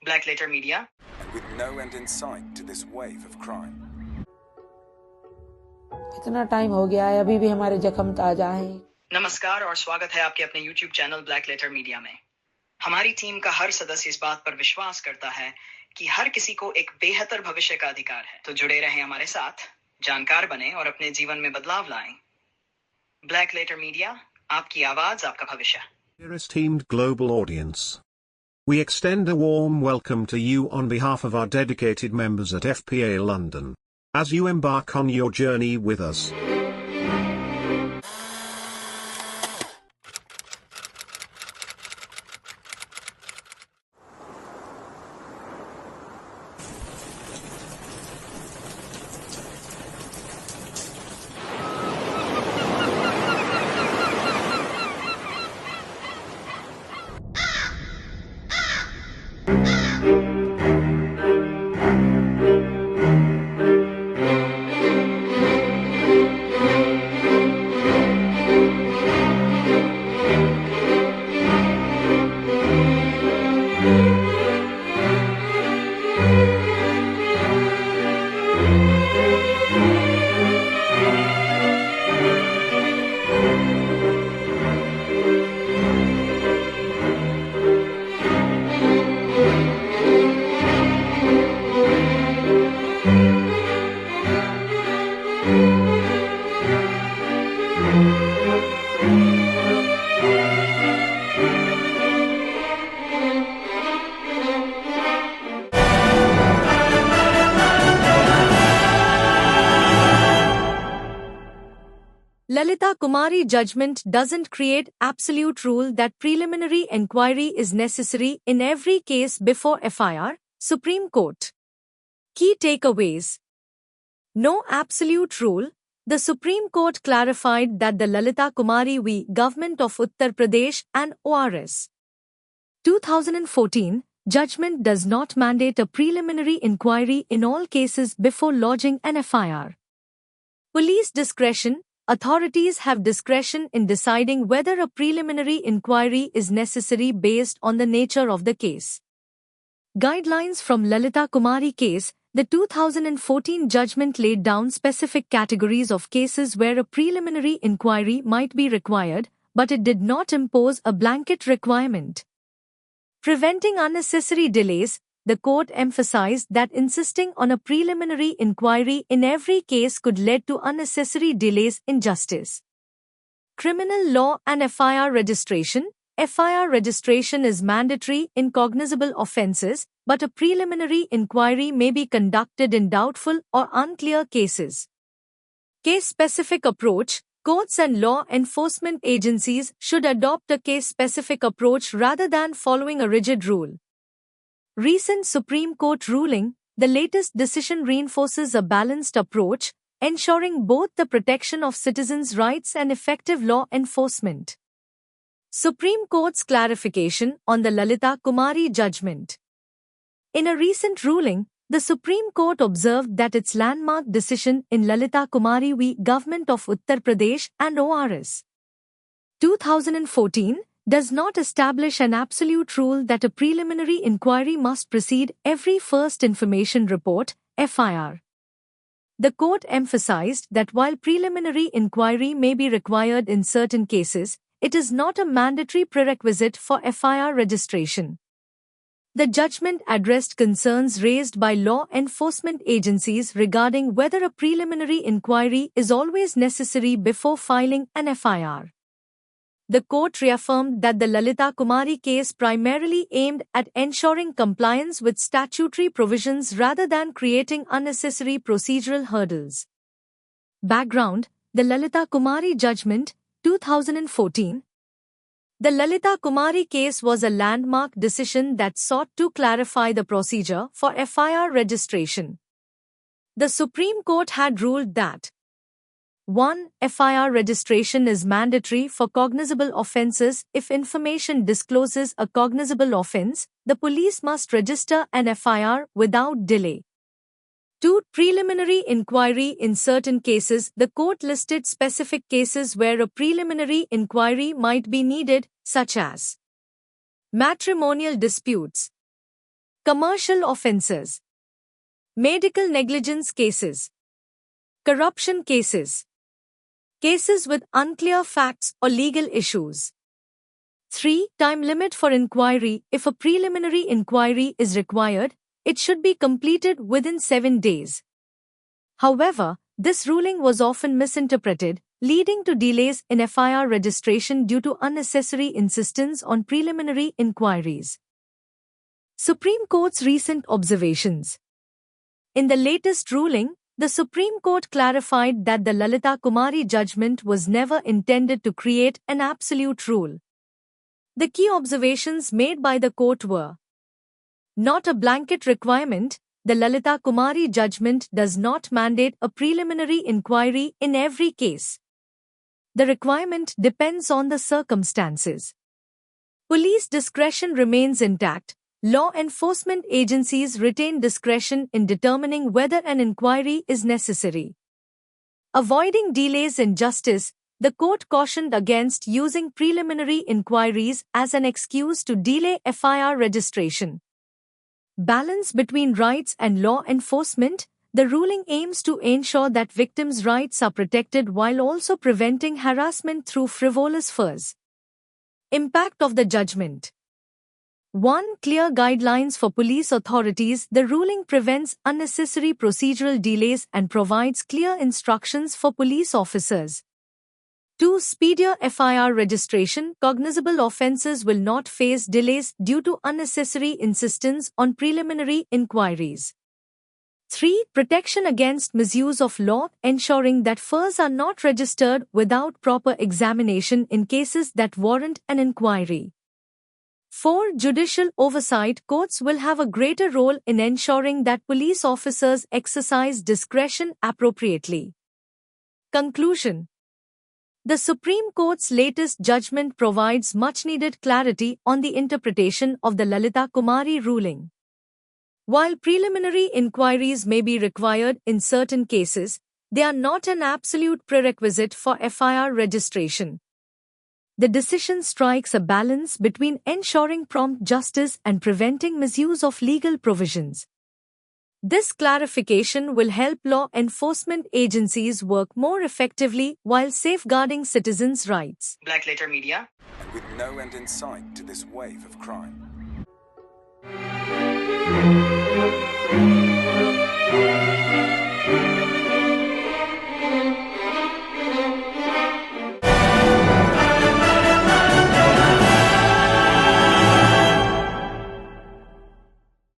Black Letter Media. And with no end in sight to this wave of crime. इतना time हो गया है, अभी भी हमारे जख्म ताजा हैं। नमस्कार और स्वागत है आपके अपने YouTube channel black letter media में। हमारी टीम का हर सदस्य इस बात पर विश्वास करता है कि हर किसी को एक बेहतर भविष्य का अधिकार है। तो जुड़े रहें हमारे साथ, जानकार बने और अपने जीवन में बदलाव लाएं। ब्लैक लेटर मीडिया, आपकी आवाज, आपका भविष्य। Dear esteemed global audience, we extend a warm welcome to you on behalf of our dedicated members at FPA London, as you embark on your journey with us. Lalita Kumari judgment doesn't create absolute rule that preliminary inquiry is necessary in every case before FIR, Supreme Court. Key takeaways. No absolute rule. The Supreme Court clarified that the Lalita Kumari v. Government of Uttar Pradesh and ORS 2014 judgment does not mandate a preliminary inquiry in all cases before lodging an FIR. Police discretion. Authorities have discretion in deciding whether a preliminary inquiry is necessary based on the nature of the case. Guidelines from Lalita Kumari case. The 2014 judgment laid down specific categories of cases where a preliminary inquiry might be required, but it did not impose a blanket requirement. Preventing unnecessary delays. The court emphasized that insisting on a preliminary inquiry in every case could lead to unnecessary delays in justice. Criminal law and FIR registration. FIR registration is mandatory in cognizable offences, but a preliminary inquiry may be conducted in doubtful or unclear cases. Case-specific approach. Courts and law enforcement agencies should adopt a case-specific approach rather than following a rigid rule. Recent Supreme Court ruling. The latest decision reinforces a balanced approach, ensuring both the protection of citizens' rights and effective law enforcement. Supreme Court's clarification on the Lalita Kumari judgment. In a recent ruling, the Supreme Court observed that its landmark decision in Lalita Kumari v. Government of Uttar Pradesh and ORS 2014 does not establish an absolute rule that a preliminary inquiry must precede every first information report, FIR. The court emphasized that while preliminary inquiry may be required in certain cases, it is not a mandatory prerequisite for FIR registration. The judgment addressed concerns raised by law enforcement agencies regarding whether a preliminary inquiry is always necessary before filing an FIR. The court reaffirmed that the Lalita Kumari case primarily aimed at ensuring compliance with statutory provisions rather than creating unnecessary procedural hurdles. Background. The Lalita Kumari judgment, 2014. The Lalita Kumari case was a landmark decision that sought to clarify the procedure for FIR registration. The Supreme Court had ruled that 1. FIR registration is mandatory for cognizable offences. If information discloses a cognizable offence, the police must register an FIR without delay. 2. Preliminary inquiry in certain cases. The court listed specific cases where a preliminary inquiry might be needed, such as matrimonial disputes, commercial offences, medical negligence cases, corruption cases, cases with unclear facts or legal issues. 3. Time limit for inquiry. If a preliminary inquiry is required, it should be completed within 7 days. However, this ruling was often misinterpreted, leading to delays in FIR registration due to unnecessary insistence on preliminary inquiries. Supreme Court's recent observations. In the latest ruling, the Supreme Court clarified that the Lalita Kumari judgment was never intended to create an absolute rule. The key observations made by the court were: not a blanket requirement, the Lalita Kumari judgment does not mandate a preliminary inquiry in every case. The requirement depends on the circumstances. Police discretion remains intact. Law enforcement agencies retain discretion in determining whether an inquiry is necessary. Avoiding delays in justice, the court cautioned against using preliminary inquiries as an excuse to delay FIR registration. Balance between rights and law enforcement. The ruling aims to ensure that victims' rights are protected while also preventing harassment through frivolous fears. Impact of the judgment. 1. Clear guidelines for police authorities. The ruling prevents unnecessary procedural delays and provides clear instructions for police officers. 2. Speedier FIR registration. Cognizable offences will not face delays due to unnecessary insistence on preliminary inquiries. 3. Protection against misuse of law, ensuring that FIRs are not registered without proper examination in cases that warrant an inquiry. 4. Judicial oversight. Courts will have a greater role in ensuring that police officers exercise discretion appropriately. Conclusion. The Supreme Court's latest judgment provides much-needed clarity on the interpretation of the Lalita Kumari ruling. While preliminary inquiries may be required in certain cases, they are not an absolute prerequisite for FIR registration. The decision strikes a balance between ensuring prompt justice and preventing misuse of legal provisions. This clarification will help law enforcement agencies work more effectively while safeguarding citizens' rights. Black Letter Media. And with no end in sight to this wave of crime.